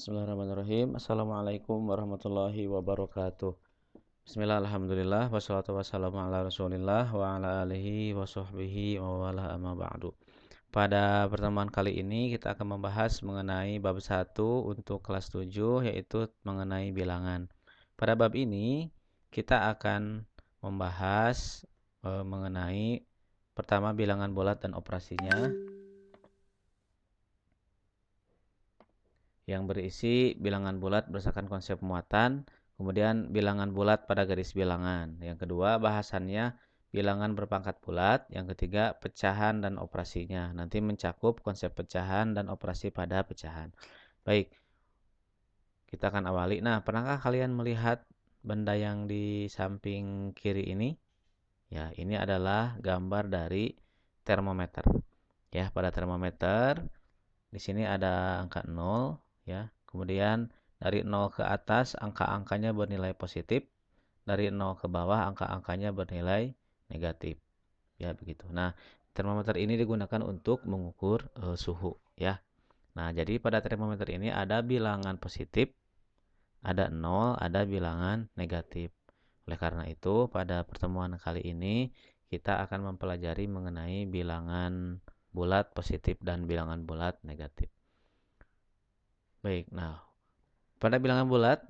Bismillahirrahmanirrahim. Assalamualaikum warahmatullahi wabarakatuh. Bismillah, alhamdulillah, wassalatu wassalamu ala rasulillah wa ala alihi wa sahbihi wa wala amma ba'du. Pada pertemuan kali ini kita akan membahas mengenai bab 1 untuk kelas 7, yaitu mengenai bilangan. Pada bab ini kita akan membahas mengenai pertama bilangan bulat dan operasinya, yang berisi bilangan bulat berdasarkan konsep muatan, kemudian bilangan bulat pada garis bilangan. Yang kedua, bahasannya bilangan berpangkat bulat. Yang ketiga, pecahan dan operasinya. Nanti mencakup konsep pecahan dan operasi pada pecahan. Baik, kita akan awali. Nah, pernahkah kalian melihat benda yang di samping kiri ini? Ya, ini adalah gambar dari termometer. Ya, pada termometer di sini ada angka 0, ya. Kemudian dari 0 ke atas angka-angkanya bernilai positif, dari 0 ke bawah angka-angkanya bernilai negatif. Ya, begitu. Nah, termometer ini digunakan untuk mengukur suhu, ya. Nah, jadi pada termometer ini ada bilangan positif, ada 0, ada bilangan negatif. Oleh karena itu, pada pertemuan kali ini kita akan mempelajari mengenai bilangan bulat positif dan bilangan bulat negatif. Baik, nah pada bilangan bulat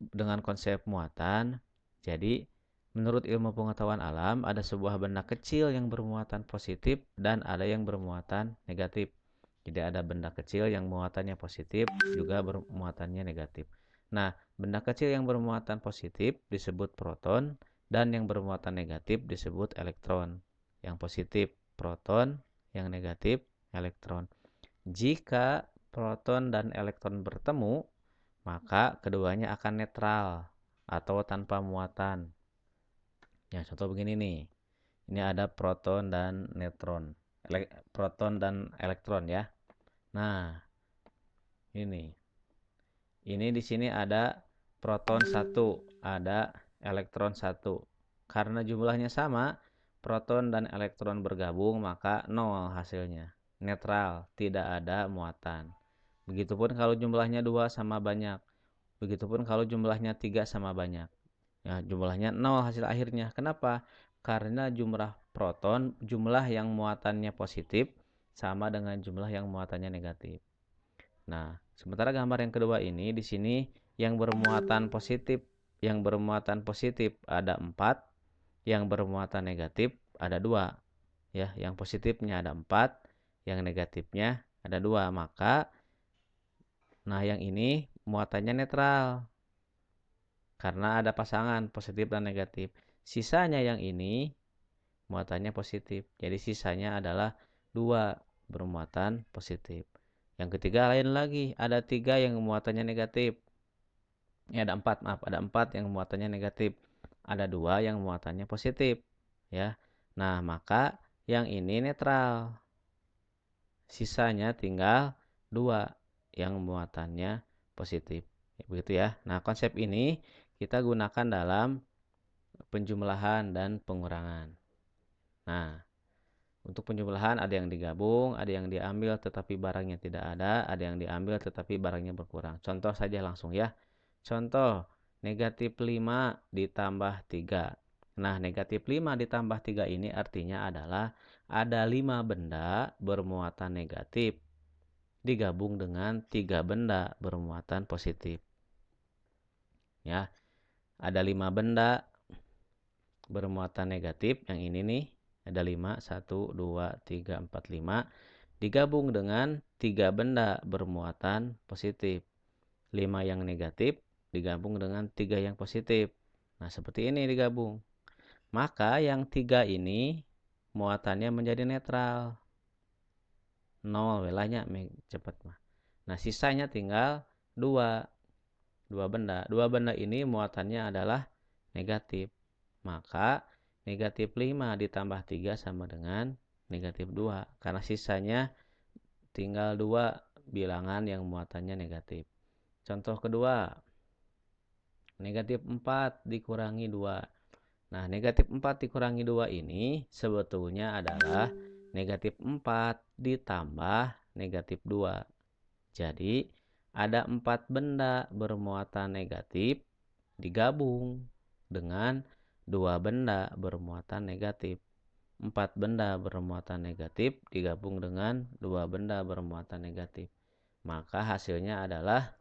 dengan konsep muatan, jadi menurut ilmu pengetahuan alam ada sebuah benda kecil yang bermuatan positif dan ada yang bermuatan negatif. Jadi ada benda kecil yang muatannya positif juga bermuatannya negatif. Nah, benda kecil yang bermuatan positif disebut proton dan yang bermuatan negatif disebut elektron. Yang positif proton, yang negatif elektron. Jika proton dan elektron bertemu, maka keduanya akan netral atau tanpa muatan. Ya, contoh begini nih. Ini ada proton dan neutron. Proton dan elektron ya. Nah, ini. Ini di sini ada proton 1, ada elektron 1. Karena jumlahnya sama, proton dan elektron bergabung, maka 0 hasilnya. Netral, tidak ada muatan. Begitupun kalau jumlahnya 2 sama banyak. Begitupun kalau jumlahnya 3 sama banyak. Ya, jumlahnya 0 hasil akhirnya. Kenapa? Karena jumlah proton, jumlah yang muatannya positif, sama dengan jumlah yang muatannya negatif. Nah, sementara gambar yang kedua ini, di sini yang bermuatan positif ada 4, yang bermuatan negatif ada 2. Ya, yang positifnya ada 4, yang negatifnya ada 2. Maka, nah yang ini muatannya netral. Karena ada pasangan positif dan negatif. Sisanya yang ini muatannya positif. Jadi sisanya adalah 2 bermuatan positif. Yang ketiga lain lagi, ada 3 yang muatannya negatif. Ini ada 4, maaf, ada 4 yang muatannya negatif. Ada 2 yang muatannya positif, ya. Nah, maka yang ini netral. Sisanya tinggal 2 yang muatannya positif. Begitu ya. Nah, konsep ini kita gunakan dalam penjumlahan dan pengurangan. Nah, untuk penjumlahan ada yang digabung, ada yang diambil tetapi barangnya tidak ada yang diambil tetapi barangnya berkurang. Contoh saja langsung ya. Contoh, negatif 5 ditambah 3. Nah, negatif 5 ditambah 3 ini artinya adalah ada 5 benda bermuatan negatif digabung dengan 3 benda bermuatan positif. Ya, ada 5 benda bermuatan negatif, yang ini nih, ada 5, 1, 2, 3, 4, 5, digabung dengan 3 benda bermuatan positif. 5 yang negatif digabung dengan 3 yang positif. Nah, seperti ini digabung. Maka yang 3 ini muatannya menjadi netral. 0 welanya cepat mah. Nah, sisanya tinggal 2. 2 benda. 2 benda ini muatannya adalah negatif. Maka negatif 5 ditambah 3 sama dengan negatif 2. Karena sisanya tinggal 2 bilangan yang muatannya negatif. Contoh kedua, negatif 4 dikurangi 2. Nah, negatif 4 dikurangi 2 ini sebetulnya adalah negatif 4 ditambah negatif 2. Jadi, ada 4 benda bermuatan negatif digabung dengan 2 benda bermuatan negatif. 4 benda bermuatan negatif digabung dengan 2 benda bermuatan negatif. Maka hasilnya adalah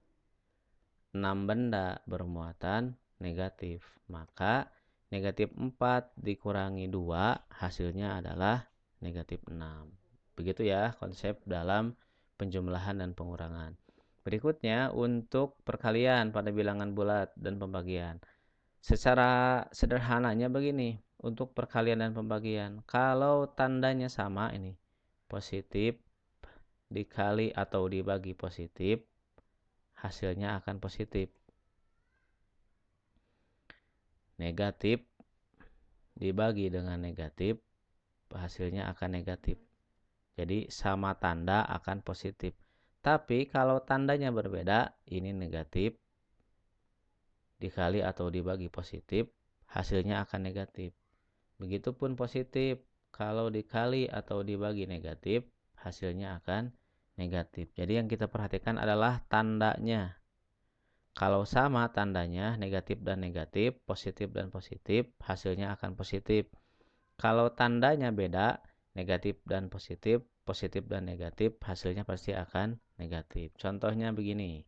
6 benda bermuatan negatif. Maka negatif 4 dikurangi 2 hasilnya adalah negatif 6. Begitu ya konsep dalam penjumlahan dan pengurangan. Berikutnya untuk perkalian pada bilangan bulat dan pembagian. Secara sederhananya begini, untuk perkalian dan pembagian. Kalau tandanya sama ini, positif dikali atau dibagi positif, hasilnya akan positif. Negatif dibagi dengan negatif, hasilnya akan negatif. Jadi sama tanda akan positif. Tapi kalau tandanya berbeda, ini negatif dikali atau dibagi positif, hasilnya akan negatif. Begitupun positif, kalau dikali atau dibagi negatif, hasilnya akan negatif. Jadi yang kita perhatikan adalah tandanya. Kalau sama tandanya negatif dan negatif, positif dan positif, hasilnya akan positif. Kalau tandanya beda, negatif dan positif, positif dan negatif, hasilnya pasti akan negatif. Contohnya begini,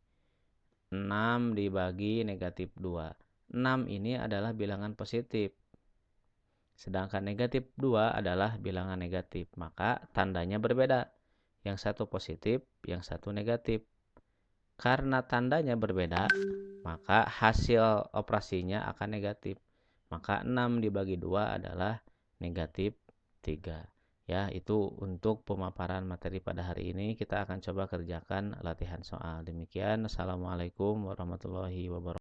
6 dibagi negatif 2. 6 ini adalah bilangan positif. Sedangkan negatif 2 adalah bilangan negatif. Maka tandanya berbeda. Yang satu positif, yang satu negatif. Karena tandanya berbeda, maka hasil operasinya akan negatif. Maka 6 dibagi 2 adalah negatif 3. Ya, itu untuk pemaparan materi pada hari ini. Kita akan coba kerjakan latihan soal. Demikian, Assalamualaikum warahmatullahi wabarakatuh.